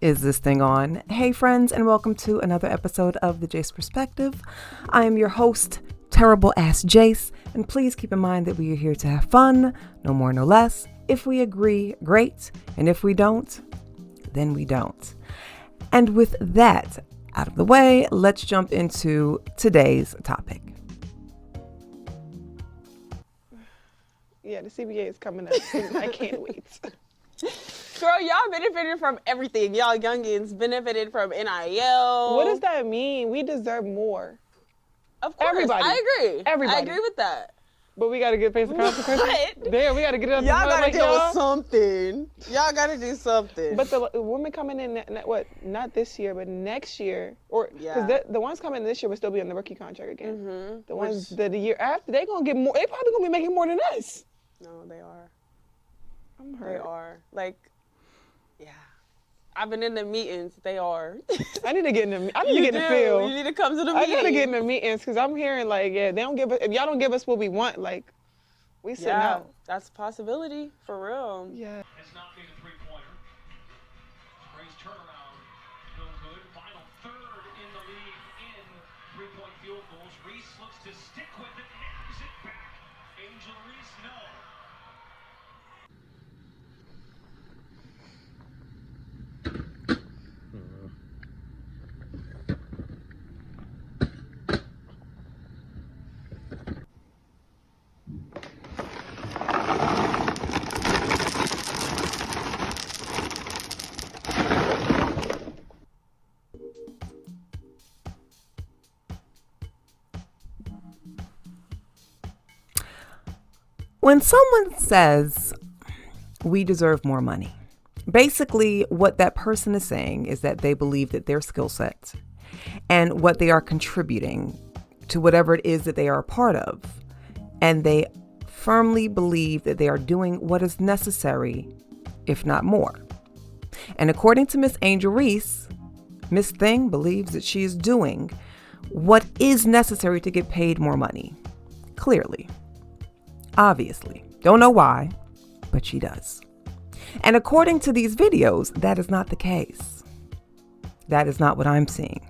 Is this thing on? Hey friends, and welcome to another episode of the Jace Perspective. I am your host, Terrible Ass Jace, and please keep in mind that we are here to have fun, no more, no less. If we agree, great, and if we don't, then we don't. And with that out of the way, let's jump into today's topic. Yeah, the CBA is coming up. I can't wait. Girl, y'all benefited from everything. Y'all youngins benefited from NIL. What does that mean? We deserve more. Of course, everybody. I agree. Everybody. I agree with that. But we got to get paid the consequences. What? Damn, we got to get it up. Y'all gotta like do something. Y'all gotta do something. But the women coming in, not this year, but next year. Because the ones coming in this year will still be on the rookie contract again. Mm-hmm. The ones the year after, they going to get more. They probably going to be making more than us. No, they are. I'm hurt. They are. Yeah. I've been in the meetings. They are. I need to get in the. I need to get in the field. You need to come to the I meetings. gotta get in the meetings because I'm hearing they don't give us. If y'all don't give us what we want, we sitting out. That's a possibility for real. Yeah. Has not been a three-pointer. Ray's turnaround, no good. Final third in the league in three-point field goals. Reese looks to stick with it, naps it back. Angel Reese, no. When someone says we deserve more money, basically what that person is saying is that they believe that their skill set and what they are contributing to whatever it is that they are a part of, and they firmly believe that they are doing what is necessary, if not more. And according to Miss Angel Reese, Miss Thing believes that she is doing what is necessary to get paid more money. Clearly. Obviously. Don't know why, but she does. And according to these videos, that is not the case. That is not what I'm seeing.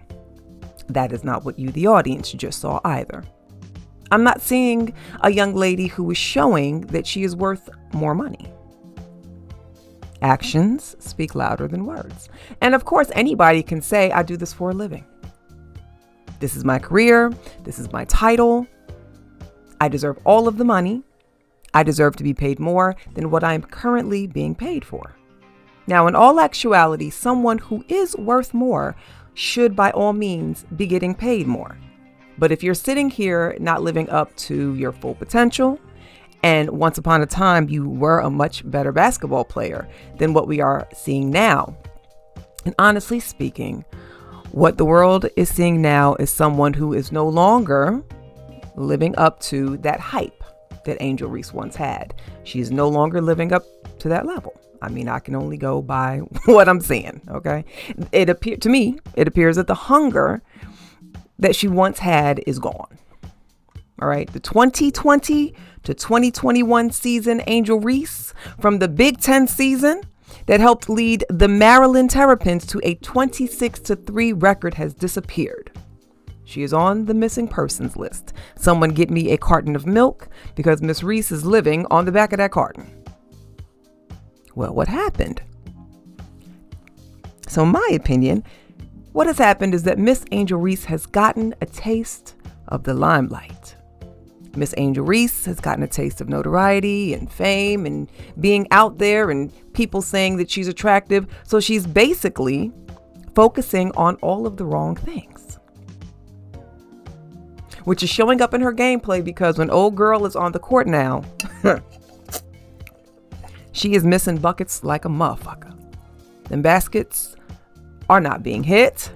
That is not what you, the audience, just saw either. I'm not seeing a young lady who is showing that she is worth more money. Actions speak louder than words. And of course, anybody can say, I do this for a living. This is my career. This is my title. I deserve all of the money. I deserve to be paid more than what I'm currently being paid for. Now, in all actuality, someone who is worth more should by all means be getting paid more. But if you're sitting here not living up to your full potential, and once upon a time you were a much better basketball player than what we are seeing now, and honestly speaking, what the world is seeing now is someone who is no longer living up to that hype that Angel Reese once had. She is no longer living up to that level. I mean, I can only go by what I'm seeing, okay? To me, it appears that the hunger that she once had is gone. All right, the 2020 to 2021 season Angel Reese from the Big Ten season that helped lead the Maryland Terrapins to a 26-3 record has disappeared. She is on the missing persons list. Someone get me a carton of milk because Miss Reese is living on the back of that carton. Well, what happened? So in my opinion, what has happened is that Miss Angel Reese has gotten a taste of the limelight. Miss Angel Reese has gotten a taste of notoriety and fame and being out there and people saying that she's attractive. So she's basically focusing on all of the wrong things, which is showing up in her gameplay because when old girl is on the court now, she is missing buckets like a motherfucker. Them baskets are not being hit.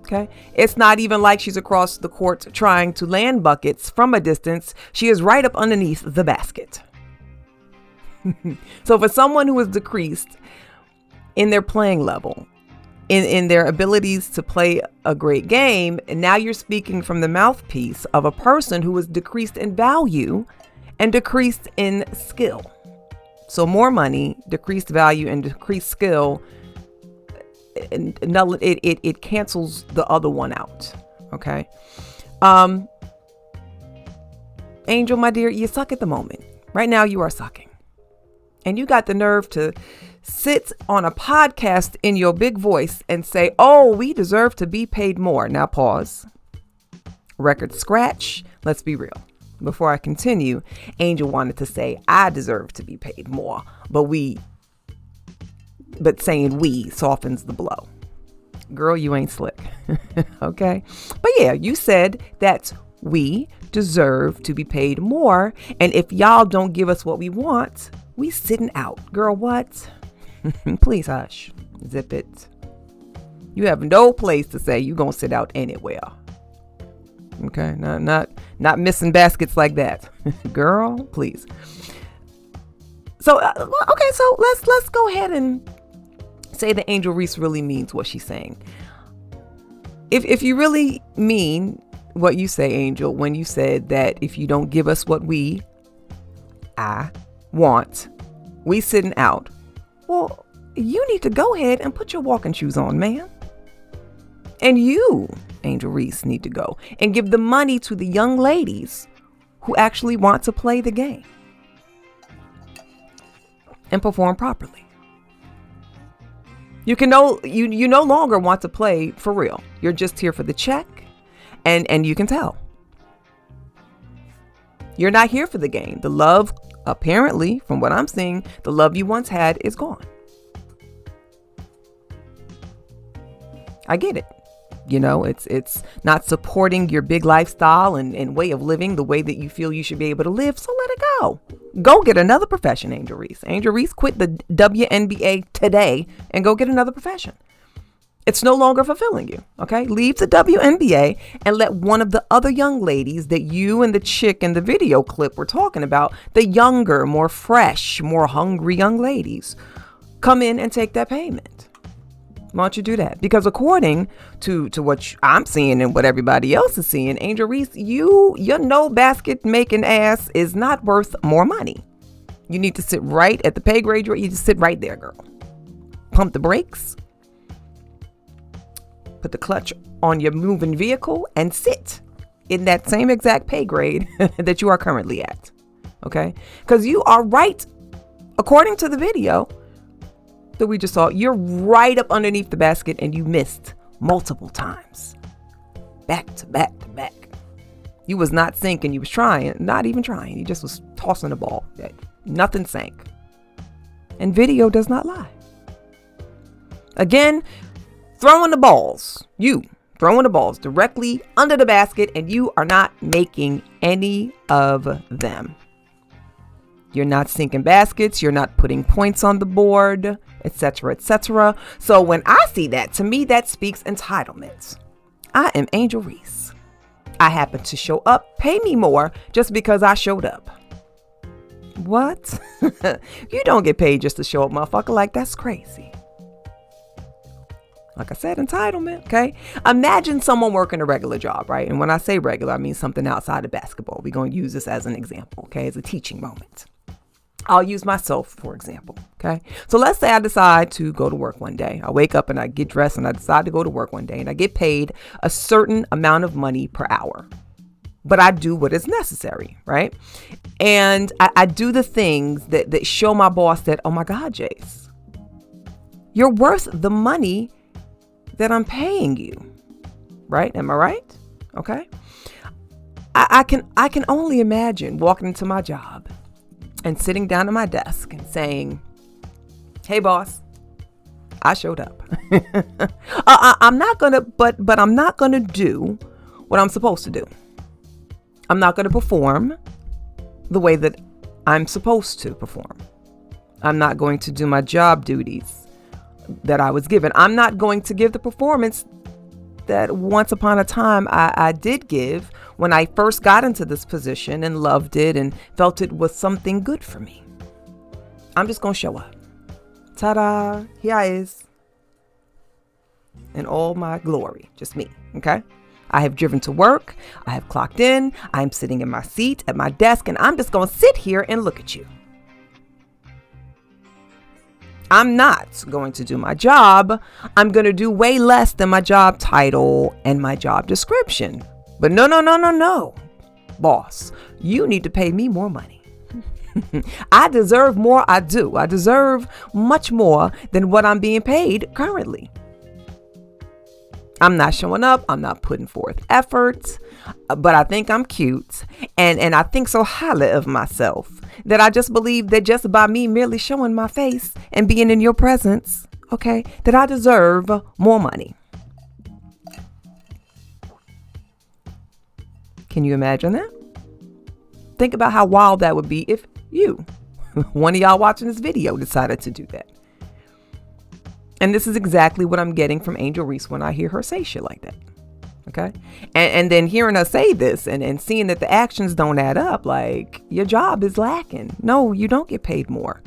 Okay. It's not even like she's across the court trying to land buckets from a distance. She is right up underneath the basket. So for someone who is decreased in their playing level, in their abilities to play a great game, and now you're speaking from the mouthpiece of a person who is decreased in value and decreased in skill. So more money, decreased value, and decreased skill it cancels the other one out. Okay. Angel, my dear, you suck at the moment. Right now you are sucking. And you got the nerve to sit on a podcast in your big voice and say, oh, we deserve to be paid more. Now pause. Record scratch. Let's be real. Before I continue, Angel wanted to say, I deserve to be paid more. But saying we softens the blow. Girl, you ain't slick. Okay. But yeah, you said that we deserve to be paid more. And if y'all don't give us what we want, we sitting out. Girl, what? Please hush. Zip it. You have no place to say you gonna sit out anywhere. Okay, not missing baskets like that. Girl, please. So okay, so let's go ahead and say that Angel Reese really means what she's saying. If you really mean what you say, Angel, when you said that if you don't give us what I want, we sitting out. Well, you need to go ahead and put your walking shoes on, man. And you, Angel Reese, need to go and give the money to the young ladies who actually want to play the game and perform properly. You no longer want to play for real. You're just here for the check, and you can tell. You're not here for the game. The love, apparently, from what I'm seeing, the love you once had is gone. I get it. You know, it's not supporting your big lifestyle and way of living the way that you feel you should be able to live. So let it go. Go get another profession, Angel Reese. Angel Reese, quit the WNBA today and go get another profession. It's no longer fulfilling you. Okay. Leave the WNBA and let one of the other young ladies that you and the chick in the video clip were talking about, the younger, more fresh, more hungry young ladies, come in and take that payment. Why don't you do that? Because according to what I'm seeing and what everybody else is seeing, Angel Reese, your no basket making ass is not worth more money. You need to sit right at the pay grade. You just sit right there, girl. Pump the brakes. Put the clutch on your moving vehicle and sit in that same exact pay grade that you are currently at. Okay? Because you are right, according to the video that we just saw, you're right up underneath the basket and you missed multiple times. Back to back to back. You was not sinking. You was trying, not even trying. You just was tossing the ball. Nothing sank. And video does not lie. Again, throwing the balls. You throwing the balls directly under the basket and you are not making any of them. You're not sinking baskets. You're not putting points on the board, etc., etc. So when I see that, to me, that speaks entitlement. I am Angel Reese. I happen to show up. Pay me more just because I showed up. What? You don't get paid just to show up, motherfucker. Like, that's crazy. Like I said, entitlement. Okay. Imagine someone working a regular job, right? And when I say regular, I mean something outside of basketball. We're going to use this as an example. Okay. As a teaching moment. I'll use myself, for example. Okay. So let's say I decide to go to work one day. I wake up and I get dressed and I decide to go to work one day and I get paid a certain amount of money per hour. But I do what is necessary, right? And I do the things that show my boss that, oh my God, Jace, you're worth the money that I'm paying you, right? Am I right? Okay. I can only imagine walking into my job and sitting down at my desk and saying, hey, boss, I showed up. I'm not going to, but I'm not going to do what I'm supposed to do. I'm not going to perform the way that I'm supposed to perform. I'm not going to do my job duties that I was given. I'm not going to give the performance that once upon a time I did give when I first got into this position and loved it and felt it was something good for me. I'm just going to show up. Ta-da! Here I is. In all my glory. Just me. Okay? I have driven to work. I have clocked in. I'm sitting in my seat at my desk and I'm just going to sit here and look at you. I'm not going to do my job. I'm going to do way less than my job title and my job description. But no, boss, you need to pay me more money. I deserve more. I do. I deserve much more than what I'm being paid currently. I'm not showing up. I'm not putting forth effort, but I think I'm cute. And I think so highly of myself that I just believe that just by me merely showing my face and being in your presence, okay, that I deserve more money. Can you imagine that? Think about how wild that would be if you, one of y'all watching this video, decided to do that. And this is exactly what I'm getting from Angel Reese when I hear her say shit like that. Okay. And then hearing her say this and seeing that the actions don't add up, like your job is lacking. No, you don't get paid more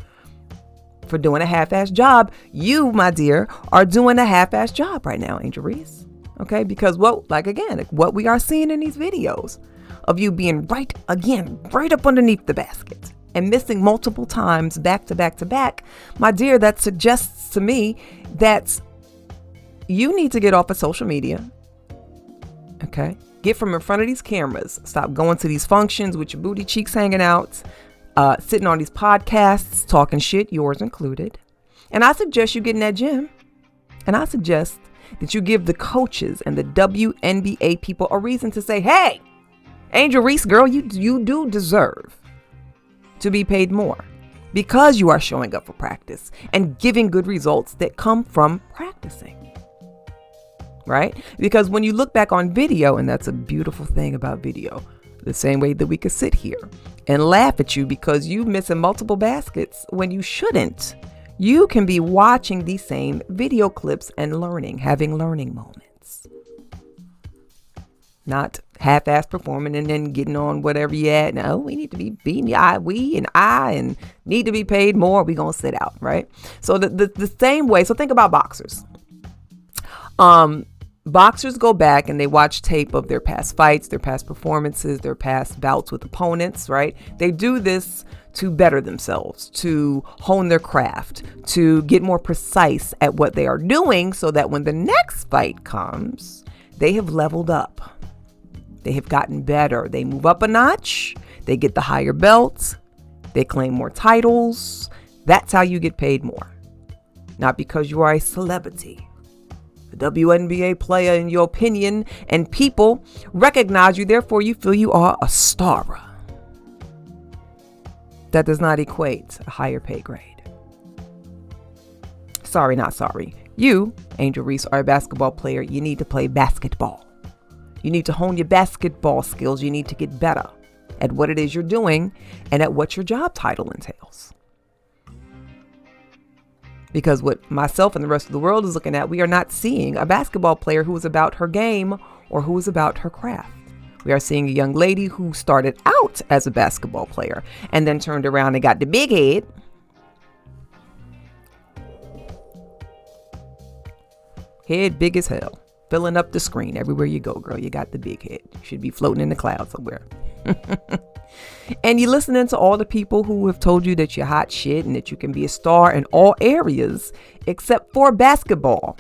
for doing a half-assed job. You, my dear, are doing a half-assed job right now, Angel Reese. Okay. Because what we are seeing in these videos of you being right up underneath the basket and missing multiple times back to back to back, my dear, that suggests to me that you need to get off of social media. Okay. Get from in front of these cameras. Stop going to these functions with your booty cheeks hanging out, sitting on these podcasts, talking shit, yours included. And I suggest you get in that gym. And I suggest that you give the coaches and the WNBA people a reason to say, hey, Angel Reese, girl, you do deserve to be paid more because you are showing up for practice and giving good results that come from practicing. Right? Because when you look back on video, and that's a beautiful thing about video, the same way that we could sit here and laugh at you because you missing multiple baskets when you shouldn't, you can be watching these same video clips and having learning moments. Not half-ass performing and then getting on whatever you at. No, we need to be beating and need to be paid more. We gonna sit out, right? So the same way. So think about boxers. Boxers go back and they watch tape of their past fights, their past performances, their past bouts with opponents, right? They do this to better themselves, to hone their craft, to get more precise at what they are doing so that when the next fight comes, they have leveled up. They have gotten better. They move up a notch. They get the higher belts. They claim more titles. That's how you get paid more. Not because you are a celebrity. A WNBA player in your opinion, and people recognize you, therefore you feel you are a star. That does not equate a higher pay grade. Sorry, not sorry. You, Angel Reese, are a basketball player. You need to play basketball. You need to hone your basketball skills. You need to get better at what it is you're doing and at what your job title entails. Because what myself and the rest of the world is looking at, we are not seeing a basketball player who is about her game or who is about her craft. We are seeing a young lady who started out as a basketball player and then turned around and got the big head. Head big as hell. Filling up the screen everywhere you go, girl. You got the big head. You should be floating in the clouds somewhere. And you're listening to all the people who have told you that you're hot shit and that you can be a star in all areas except for basketball,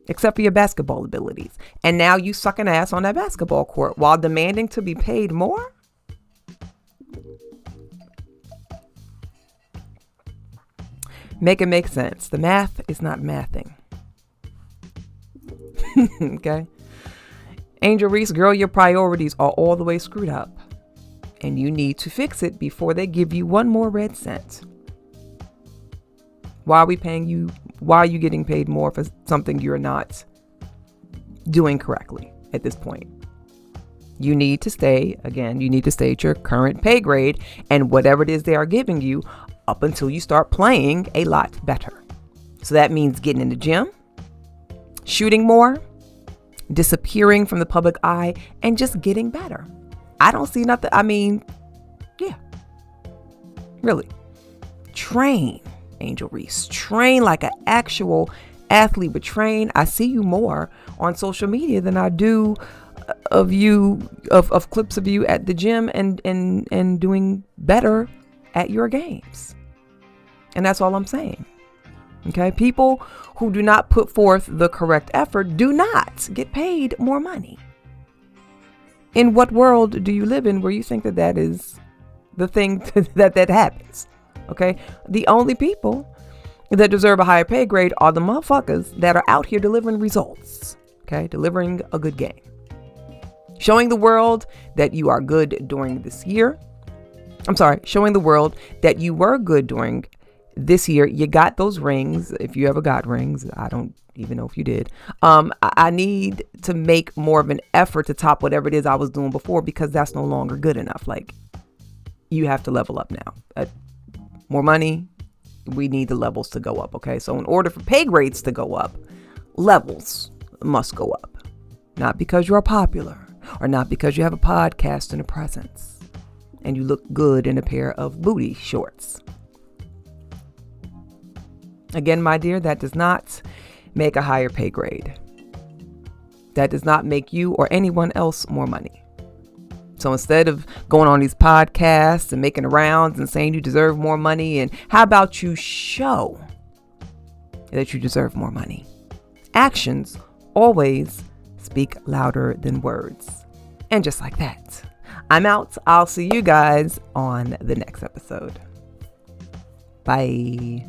except for your basketball abilities. And now you sucking ass on that basketball court while demanding to be paid more? Make it make sense. The math is not mathing. Okay? Angel Reese, girl, your priorities are all the way screwed up. And you need to fix it before they give you one more red cent. Why are we paying you? Why are you getting paid more for something you're not doing correctly at this point? You need to stay at your current pay grade and whatever it is they are giving you up until you start playing a lot better. So that means getting in the gym, shooting more, disappearing from the public eye, and just getting better. I don't see nothing. I mean, yeah, really. Train, Angel Reese. Train like an actual athlete would train. I see you more on social media than I do of clips of you at the gym and doing better at your games. And that's all I'm saying. Okay. People who do not put forth the correct effort do not get paid more money. In what world do you live in where you think that that is the thing that happens? Okay. The only people that deserve a higher pay grade are the motherfuckers that are out here delivering results. Okay. Delivering a good game. Showing the world that you are good during this year. I'm sorry. Showing the world that you were good during this year. You got those rings. If you ever got rings, I don't even know if you did. I need to make more of an effort to top whatever it is I was doing before, because that's no longer good enough. Like, you have to level up now. More money. We need the levels to go up. Okay. So in order for pay grades to go up, levels must go up. Not because you're popular, or not because you have a podcast and a presence and you look good in a pair of booty shorts. Again, my dear, that does not make a higher pay grade. That does not make you or anyone else more money. So instead of going on these podcasts and making the rounds and saying you deserve more money, and how about you show that you deserve more money? Actions always speak louder than words. And just like that, I'm out. I'll see you guys on the next episode. Bye.